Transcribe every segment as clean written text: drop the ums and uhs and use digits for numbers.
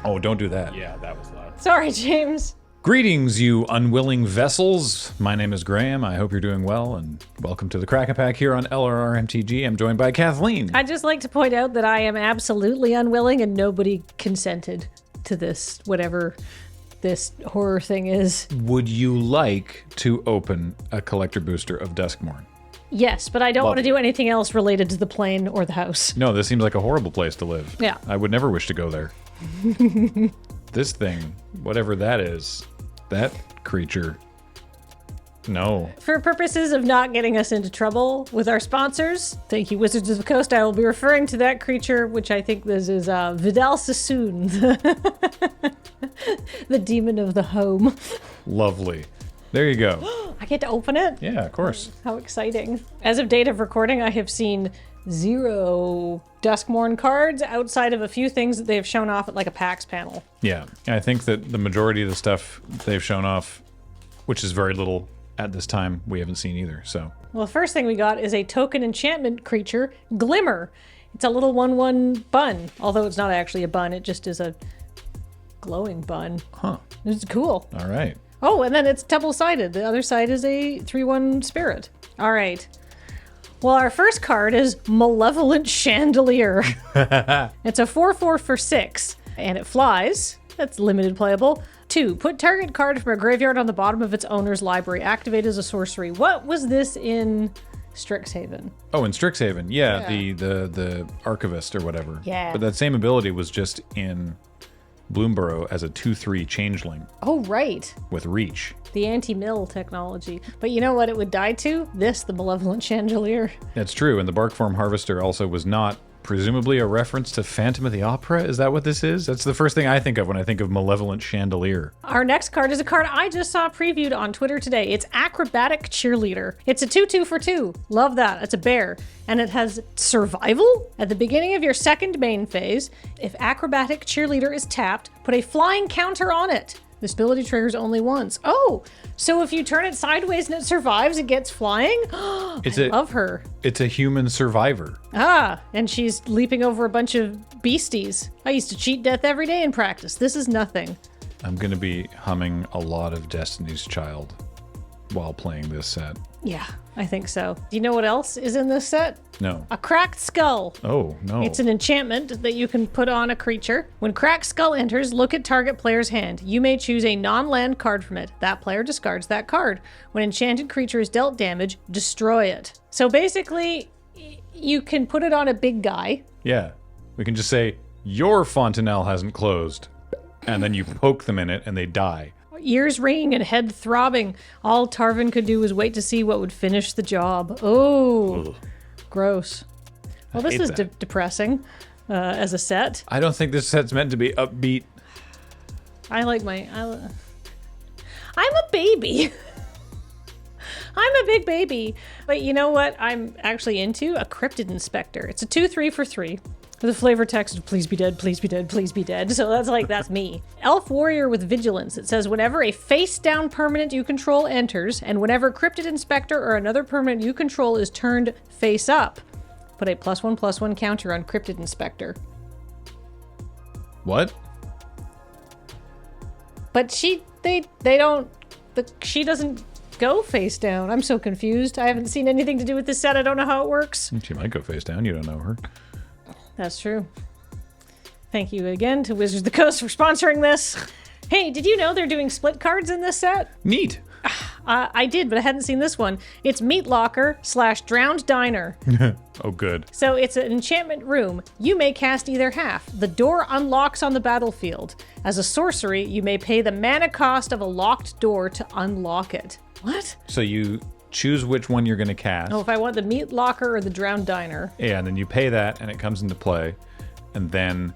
Oh, don't do that. Yeah, that was loud. Sorry, James. Greetings, you unwilling vessels. My name is Graham. I hope you're doing well, and welcome to the Crack-A-Pack here on LRRMTG. I'm joined by Kathleen. I'd just like to point out that I am absolutely unwilling and nobody consented to this, whatever this horror thing is. Would you like to open a collector booster of Duskmourn? Yes, but I don't want to do anything else related to the plane or the house. No, this seems like a horrible place to live. Yeah. I would never wish to go there. This thing, whatever that is, that creature, no. For purposes of not getting us into trouble with our sponsors, thank you, Wizards of the Coast, I will be referring to that creature, which I think this is Vidal Sassoon, the demon of the home. Lovely. There you go. I get to open it? Yeah, of course. How exciting. As of date of recording, I have seen 0 Duskmourn cards outside of a few things that they have shown off at like a PAX panel. Yeah, I think that the majority of the stuff they've shown off, which is very little at this time, we haven't seen either, so. Well, the first thing we got is a token enchantment creature, Glimmer. It's a little 1/1 bun, although it's not actually a bun, it just is a glowing bun. Huh. It's cool. All right. Oh, and then it's double-sided. The other side is a 3/1 spirit. All right. Well, our first card is Malevolent Chandelier. It's a 4/4 for 6, and it flies. That's limited playable. 2, put target card from a graveyard on the bottom of its owner's library. Activate as a sorcery. What was this in Strixhaven? Oh, in Strixhaven, yeah. The Archivist or whatever. Yeah. But that same ability was just in Bloomborough as a 2/3 changeling Oh, right. with reach. The anti-mill technology. But you know what it would die to? This, the Malevolent Chandelier. That's true, and the Barkform Harvester also was not presumably a reference to Phantom of the Opera. Is that what this is? That's the first thing I think of when I think of Malevolent Chandelier. Our next card is a card I just saw previewed on Twitter today. It's Acrobatic Cheerleader. It's a 2/2 for 2. Love that. It's a bear. And it has survival. At the beginning of your second main phase, if Acrobatic Cheerleader is tapped, put a flying counter on it. This ability triggers only once. Oh, so if you turn it sideways and it survives, it gets flying? I love her. It's a human survivor. Ah, and she's leaping over a bunch of beasties. I used to cheat death every day in practice. This is nothing. I'm going to be humming a lot of Destiny's Child while playing this set. Yeah, I think so. Do you know what else is in this set? No. A Cracked Skull. Oh, no. It's an enchantment that you can put on a creature. When Cracked Skull enters, look at target player's hand. You may choose a non-land card from it. That player discards that card. When enchanted creature is dealt damage, destroy it. So basically, you can put it on a big guy. Yeah. We can just say, your fontanelle hasn't closed. And then you poke them in it and they die. Ears ringing and head throbbing. All Tarvin could do was wait to see what would finish the job. Oh, gross. Well, this is depressing as a set. I don't think this set's meant to be upbeat. I like I'm a baby. I'm a big baby. But you know what I'm actually into? A Cryptid Inspector. It's a 2/3 for 3. The flavor text of please be dead, please be dead, please be dead. So that's me. Elf Warrior with Vigilance. It says whenever a face-down permanent you control enters, and whenever Cryptid Inspector or another permanent you control is turned face up, put a +1/+1 counter on Cryptid Inspector. What? But she doesn't go face down. I'm so confused. I haven't seen anything to do with this set. I don't know how it works. She might go face down. You don't know her. That's true. Thank you again to Wizards of the Coast for sponsoring this. Hey, did you know they're doing split cards in this set? Neat. I did, but I hadn't seen this one. It's Meat Locker / Drowned Diner. Oh, good. So it's an enchantment room. You may cast either half. The door unlocks on the battlefield. As a sorcery, you may pay the mana cost of a locked door to unlock it. What? So you choose which one you're going to cast. Oh, if I want the Meat Locker or the Drowned Diner. Yeah, and then you pay that and it comes into play. And then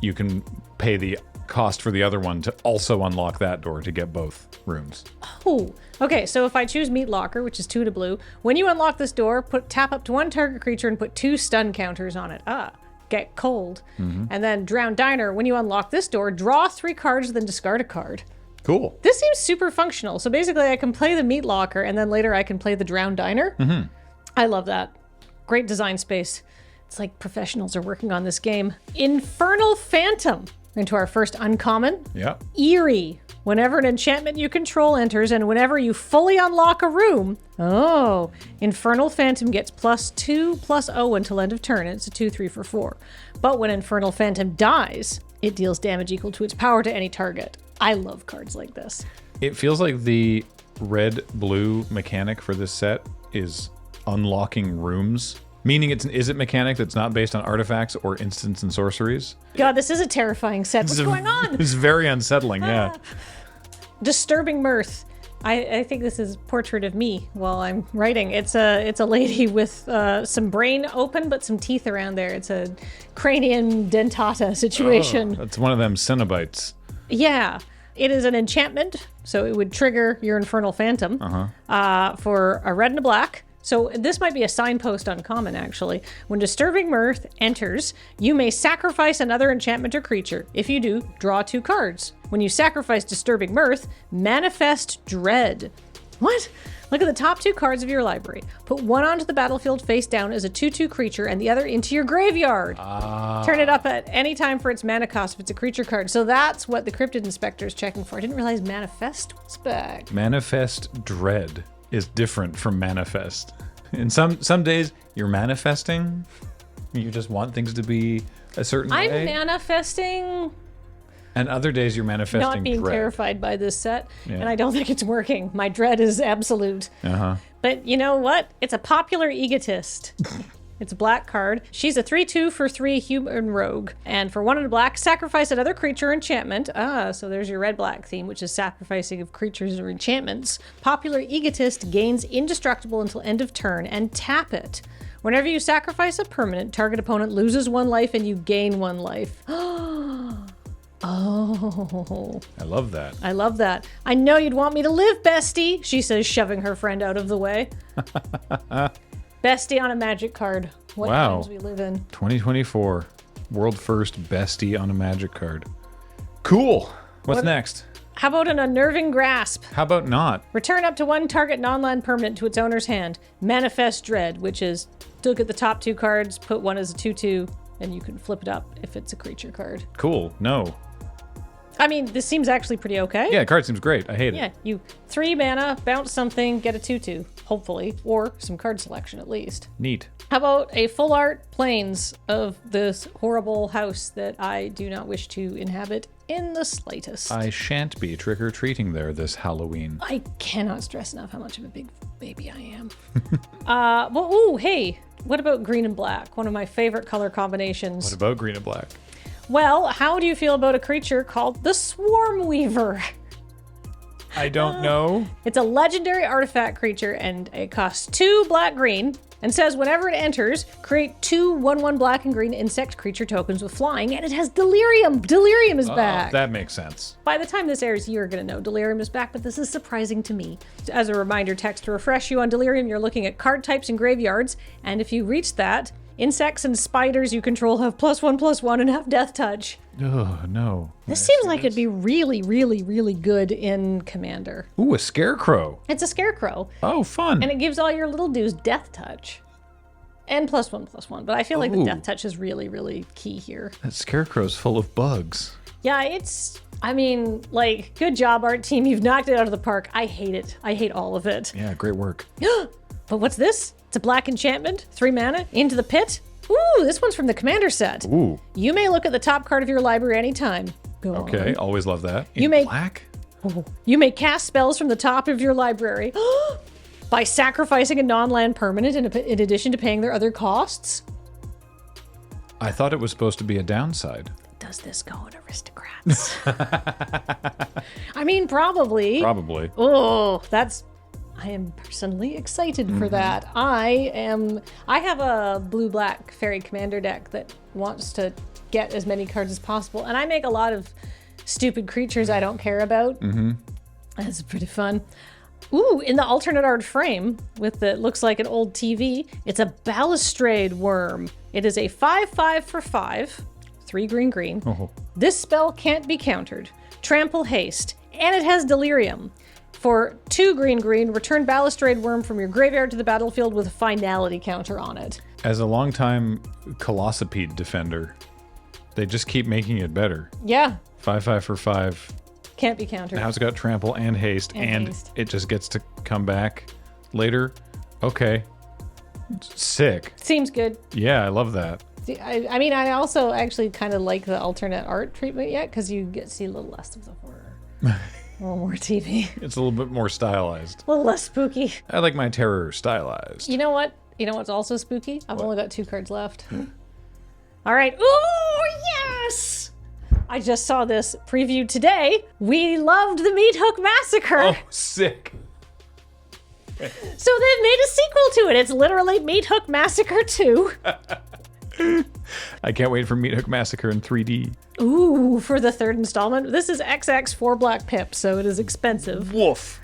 you can pay the cost for the other one to also unlock that door to get both rooms. Oh, okay. So if I choose Meat Locker, which is 2 to blue, when you unlock this door, tap up to 1 target creature and put 2 stun counters on it. Get cold. Mm-hmm. And then Drowned Diner, when you unlock this door, draw 3 cards, then discard a card. Cool. This seems super functional. So basically I can play the Meat Locker and then later I can play the Drowned Diner. Mm-hmm. I love that. Great design space. It's like professionals are working on this game. Infernal Phantom. Into our first uncommon. Yep. Eerie. Whenever an enchantment you control enters and whenever you fully unlock a room. Oh. Infernal Phantom gets +2/+0 until end of turn. It's a 2/3 for 4. But when Infernal Phantom dies, it deals damage equal to its power to any target. I love cards like this. It feels like the red-blue mechanic for this set is unlocking rooms. Meaning is it mechanic that's not based on artifacts or instants and sorceries? God, this is a terrifying set. What's going on? It's very unsettling, yeah. Disturbing Mirth. I think this is portrait of me while I'm writing. It's a lady with some brain open but some teeth around there. It's a cranium dentata situation. That's one of them Cenobites. Yeah. It is an enchantment, so it would trigger your Infernal Phantom for a red and a black. So this might be a signpost uncommon, actually. When Disturbing Mirth enters, you may sacrifice another enchantment or creature. If you do, draw 2 cards. When you sacrifice Disturbing Mirth, manifest Dread. What? Look at the top 2 cards of your library. Put one onto the battlefield face down as a 2/2 creature and the other into your graveyard. Turn it up at any time for its mana cost if it's a creature card. So that's what the Cryptid Inspector is checking for. I didn't realize Manifest was back. Manifest Dread is different from manifest. In some days, you're manifesting. You just want things to be a certain way. I'm manifesting. And other days, you're manifesting Not being dread. terrified by this set, Yeah. and I don't think it's working. My dread is absolute. But you know what? It's a popular egotist. It's a black card. She's a 3/2 for 3 human rogue. And for 1 and a black, sacrifice another creature or enchantment. So there's your red-black theme, which is sacrificing of creatures or enchantments. Popular egotist gains indestructible until end of turn and tap it. Whenever you sacrifice a permanent, target opponent loses 1 life and you gain 1 life. Oh. I love that. I love that. I know you'd want me to live, bestie, she says, shoving her friend out of the way. Bestie on a magic card. What times we live in. 2024. World first bestie on a magic card. Cool. What's next? How about an Unnerving Grasp? How about not? Return up to 1 target non-land permanent to its owner's hand. Manifest Dread, which is look at the top 2 cards, put 1 as a 2/2, and you can flip it up if it's a creature card. Cool. No. I mean, this seems actually pretty okay. Yeah, card seems great. I hate it. Yeah, you 3 mana, bounce something, get a 2/2, hopefully, or some card selection at least. Neat. How about a full art plains of this horrible house that I do not wish to inhabit in the slightest? I shan't be trick-or-treating there this Halloween. I cannot stress enough how much of a big baby I am. Well, ooh, hey, what about green and black? One of my favorite color combinations. What about green and black? Well, how do you feel about a creature called the Swarm Weaver? I don't know. It's a legendary artifact creature, and it costs 2 black-green, and says whenever it enters, create 2 1/1 black and green insect creature tokens with flying, and it has Delirium. Delirium is back. That makes sense. By the time this airs, you're going to know Delirium is back, but this is surprising to me. As a reminder text to refresh you on Delirium, you're looking at card types and graveyards, and if you reach that, insects and spiders you control have +1/+1 and have death touch. Oh, no. This seems like it'd be really, really, really good in Commander. Ooh, a scarecrow. It's a scarecrow, Oh, fun. and it gives all your little dudes death touch. And +1/+1, but I feel like the Ooh. death touch is really, really key here. That scarecrow's full of bugs. Yeah, I mean, like, good job, art team. You've knocked it out of the park. I hate it. I hate all of it. Yeah, great work. But what's this? It's a black enchantment, 3 mana, into the pit. Ooh, this one's from the Commander set. Ooh. You may look at the top card of your library anytime. Go Okay, on. always love that. You In may- black? You may cast spells from the top of your library by sacrificing a non-land permanent in addition to paying their other costs. I thought it was supposed to be a downside. Does this go in aristocrats? I mean, probably. Probably. Oh, I am personally excited for that. I have a blue-black fairy commander deck that wants to get as many cards as possible, and I make a lot of stupid creatures I don't care about. That's pretty fun. Ooh, in the alternate art frame with the looks like an old TV, it's a balustrade worm. It is a 5/5 for 5, 3 green. This spell can't be countered. Trample haste, and it has delirium. For 2 green, return Balustrade Worm from your graveyard to the battlefield with a finality counter on it. As a longtime Colossipede defender, they just keep making it better. Yeah. 5/5 for 5. Can't be countered. Now it's got trample and haste, and haste. it just gets to come back later. Okay. Sick. Seems good. Yeah, I love that. See, I mean, I also actually kind of like the alternate art treatment yet, because you get to see a little less of the horror. A little more TV. It's a little bit more stylized. A little less spooky. I like my terror stylized. You know what? You know what's also spooky? I've only got 2 cards left. All right. Ooh, yes! I just saw this preview today. We loved the Meat Hook Massacre. Oh, sick. So they've made a sequel to it. It's literally Meat Hook Massacre 2. I can't wait for Meat Hook Massacre in 3D. Ooh, for the 3rd installment. This is XX 4 black pips, so it is expensive. Woof.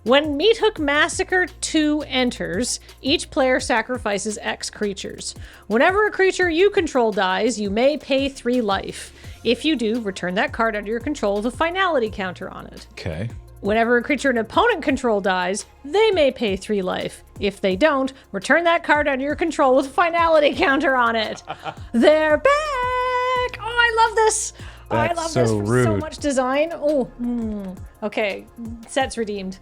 When Meat Hook Massacre 2 enters, each player sacrifices X creatures. Whenever a creature you control dies, you may pay 3 life. If you do, return that card under your control with a finality counter on it. Okay. Whenever a creature an opponent control dies, they may pay 3 life. If they don't, return that card under your control with a finality counter on it. They're back! Oh, I love this! Oh, I That's love so this for so rude. much design. Oh, okay. Set's redeemed.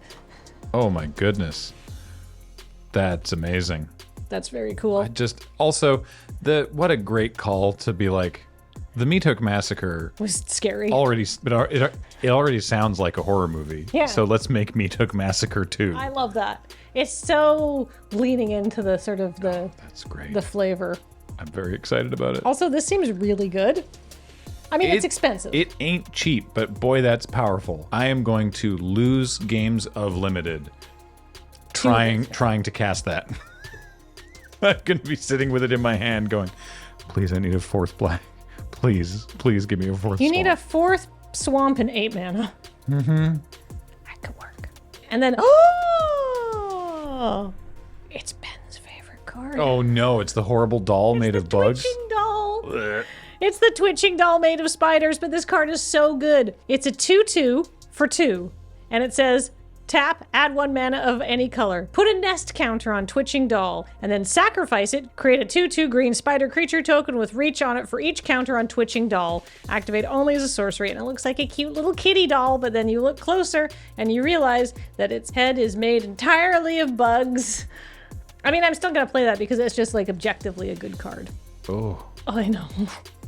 Oh my goodness. That's amazing. That's very cool. I just also what a great call to be like, the Meat Hook Massacre Was scary. it already sounds like a horror movie. Yeah. So let's make Meat Hook Massacre 2. I love that. It's so leaning into the sort of That's great. the flavor. I'm very excited about it. Also, this seems really good. I mean, it's expensive. It ain't cheap, but boy, that's powerful. I am going to lose games of Limited trying to cast that. I'm going to be sitting with it in my hand going, please, I need a 4th black. Please give me a 4th You need a swamp. 4th swamp and 8 mana. Mm-hmm. That could work. And then, oh! It's Ben's favorite card. Oh no, it's the horrible doll made of bugs. Twitching doll. It's the twitching doll made of spiders, but this card is so good. It's a 2/2 for 2. And it says, tap, add 1 mana of any color. Put a nest counter on Twitching Doll, and then sacrifice it. Create a 2/2 green spider creature token with reach on it for each counter on Twitching Doll. Activate only as a sorcery, and it looks like a cute little kitty doll, but then you look closer, and you realize that its head is made entirely of bugs. I mean, I'm still gonna play that because it's just, like, objectively a good card. Oh. I know.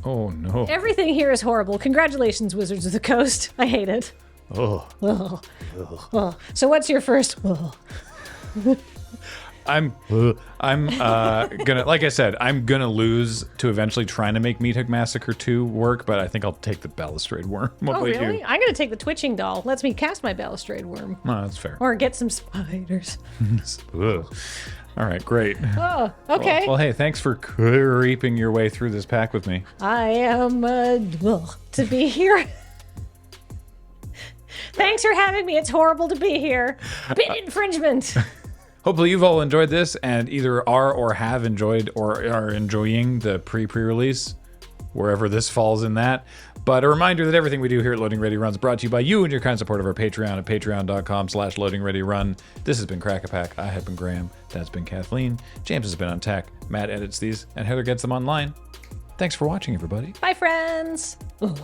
Oh no. Everything here is horrible. Congratulations, Wizards of the Coast. I hate it. Oh. Ugh. Ugh. So what's your first? Ugh. I'm gonna, like I said, I'm gonna lose to eventually trying to make Meat Hook Massacre 2 work, but I think I'll take the Balustrade Worm. What Oh, about really? you? I'm going to take the Twitching Doll. Lets me cast my Balustrade Worm. No, that's fair. Or get some spiders. Ugh. All right, great. Oh, okay. Well, hey, thanks for creeping your way through this pack with me. I am to be here. Thanks for having me. It's horrible to be here. Bit infringement. Hopefully you've all enjoyed this and either are or have enjoyed or are enjoying the pre-release, wherever this falls in that. But a reminder that everything we do here at Loading Ready Run is brought to you by you and your kind support of our Patreon at patreon.com/loadingreadyrun. This has been Crack-A-Pack. I have been Graham. That's been Kathleen. James has been on tech. Matt edits these, and Heather gets them online. Thanks for watching, everybody. Bye, friends. Ugh.